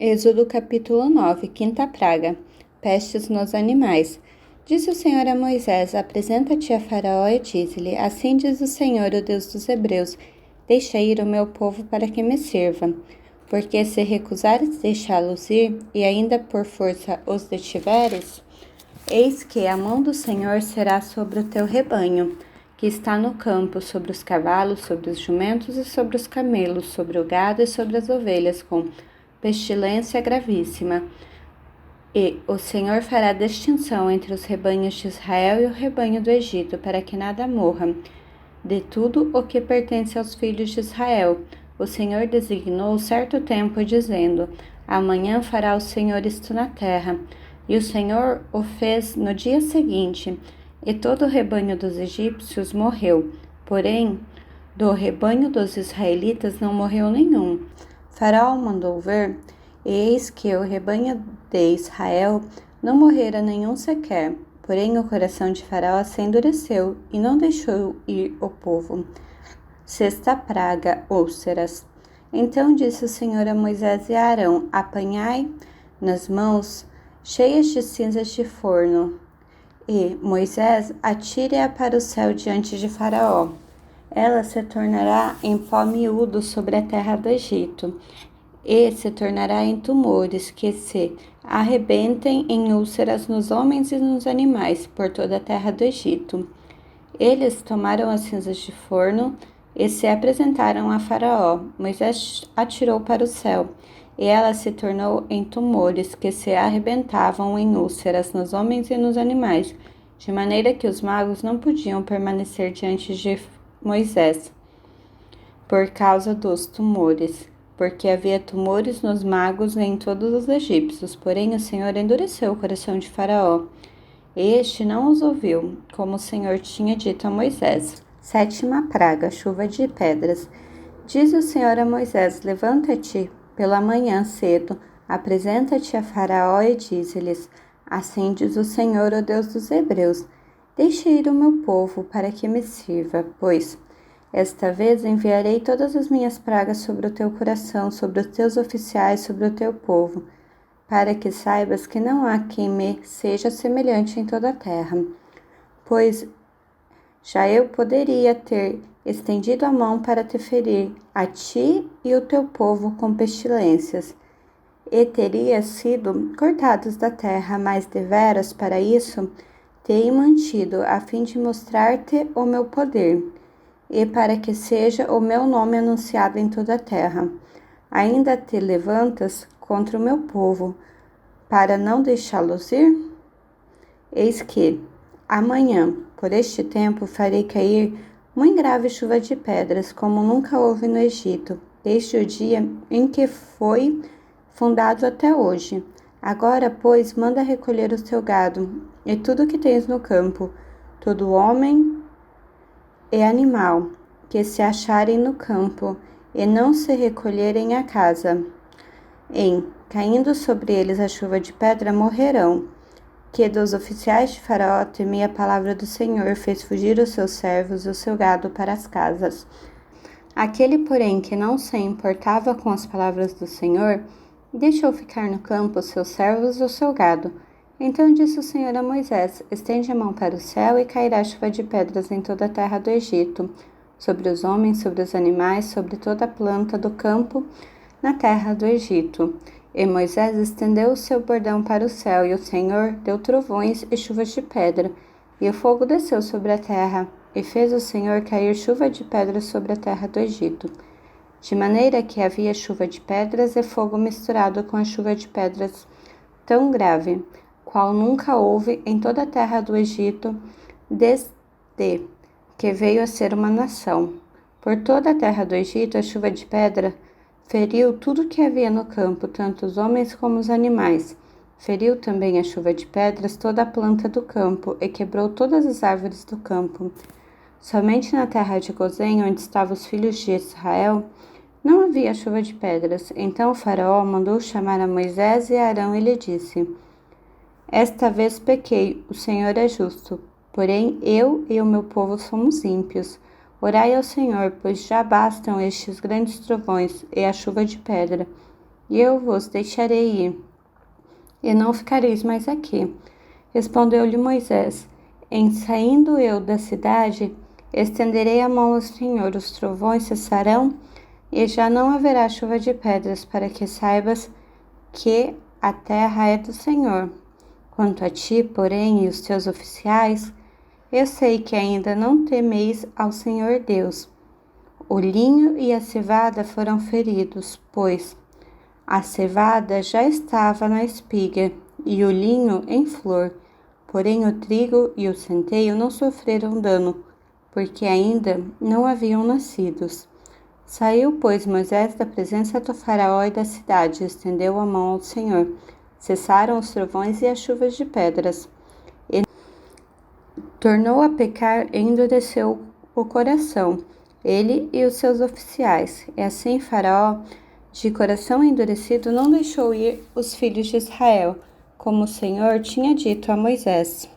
Êxodo capítulo 9, quinta praga, pestes nos animais. Disse o Senhor a Moisés: apresenta-te a Faraó e dize-lhe: assim diz o Senhor, o Deus dos Hebreus: deixa ir o meu povo para que me sirva. Porque se recusares deixá-los ir, e ainda por força os detiveres, eis que a mão do Senhor será sobre o teu rebanho, que está no campo, sobre os cavalos, sobre os jumentos e sobre os camelos, sobre o gado e sobre as ovelhas, com pestilência gravíssima. E o Senhor fará distinção entre os rebanhos de Israel e o rebanho do Egito, para que nada morra. De tudo o que pertence aos filhos de Israel, o Senhor designou certo tempo, dizendo: amanhã fará o Senhor isto na terra. E o Senhor o fez no dia seguinte, e todo o rebanho dos egípcios morreu. Porém, do rebanho dos israelitas não morreu nenhum. Faraó mandou ver, e eis que o rebanho de Israel não morrera nenhum sequer. Porém o coração de Faraó se endureceu, e não deixou ir o povo. Sexta praga, úlceras. Então disse o Senhor a Moisés e a Arão: apanhai nas mãos cheias de cinzas de forno, e Moisés atire-a para o céu diante de Faraó. Ela se tornará em pó miúdo sobre a terra do Egito, e se tornará em tumores que se arrebentem em úlceras nos homens e nos animais por toda a terra do Egito. Eles tomaram as cinzas de forno e se apresentaram a Faraó. Moisés atirou para o céu, e ela se tornou em tumores que se arrebentavam em úlceras nos homens e nos animais, de maneira que os magos não podiam permanecer diante de Moisés por causa dos tumores, porque havia tumores nos magos e em todos os egípcios. Porém o Senhor endureceu o coração de Faraó, e este não os ouviu, como o Senhor tinha dito a Moisés. Sétima praga, chuva de pedras. Diz o Senhor a Moisés: levanta-te pela manhã cedo, apresenta-te a Faraó e dize-lhes: assim diz o Senhor, o Deus dos Hebreus: deixe ir o meu povo para que me sirva, pois esta vez enviarei todas as minhas pragas sobre o teu coração, sobre os teus oficiais, sobre o teu povo, para que saibas que não há quem me seja semelhante em toda a terra. Pois já eu poderia ter estendido a mão para te ferir, a ti e o teu povo, com pestilências, e terias sido cortados da terra, mas deveras para isso te mantido, a fim de mostrar-te o meu poder, e para que seja o meu nome anunciado em toda a terra. Ainda te levantas contra o meu povo, para não deixá-los ir? Eis que, amanhã, por este tempo, farei cair uma grave chuva de pedras, como nunca houve no Egito, desde o dia em que foi fundado até hoje. Agora, pois, manda recolher o teu gado, e tudo o que tens no campo, todo homem e animal, que se acharem no campo, e não se recolherem à casa. Caindo sobre eles a chuva de pedra, morrerão. Que dos oficiais de Faraó temia a palavra do Senhor, fez fugir os seus servos e o seu gado para as casas. Aquele, porém, que não se importava com as palavras do Senhor, deixou ficar no campo os seus servos e o seu gado. Então disse o Senhor a Moisés: estende a mão para o céu, e cairá chuva de pedras em toda a terra do Egito, sobre os homens, sobre os animais, sobre toda a planta do campo, na terra do Egito. E Moisés estendeu o seu bordão para o céu, e o Senhor deu trovões e chuvas de pedra, e o fogo desceu sobre a terra, e fez o Senhor cair chuva de pedras sobre a terra do Egito, de maneira que havia chuva de pedras e fogo misturado com a chuva de pedras tão grave, qual nunca houve em toda a terra do Egito, desde que veio a ser uma nação. Por toda a terra do Egito, a chuva de pedra feriu tudo que havia no campo, tanto os homens como os animais. Feriu também a chuva de pedras toda a planta do campo, e quebrou todas as árvores do campo. Somente na terra de Gozém, onde estavam os filhos de Israel, não havia chuva de pedras. Então o Faraó mandou chamar a Moisés e a Arão e lhe disse: esta vez pequei, o Senhor é justo, porém eu e o meu povo somos ímpios. Orai ao Senhor, pois já bastam estes grandes trovões e a chuva de pedra. e eu vos deixarei ir, e não ficareis mais aqui. Respondeu-lhe Moisés: Em saindo eu da cidade, estenderei a mão ao Senhor, os trovões cessarão, e já não haverá chuva de pedras, para que saibas que a terra é do Senhor. Quanto a ti, porém, e os teus oficiais, eu sei que ainda não temeis ao Senhor Deus. O linho e a cevada foram feridos, pois a cevada já estava na espiga e o linho em flor, porém o trigo e o centeio não sofreram dano, porque ainda não haviam nascidos. Saiu, pois, Moisés da presença do faraó e da cidade, e estendeu a mão ao Senhor. Cessaram os trovões e as chuvas de pedras. Ele tornou a pecar e endureceu o coração, ele e os seus oficiais. E assim Faraó, de coração endurecido, não deixou ir os filhos de Israel, como o Senhor tinha dito a Moisés.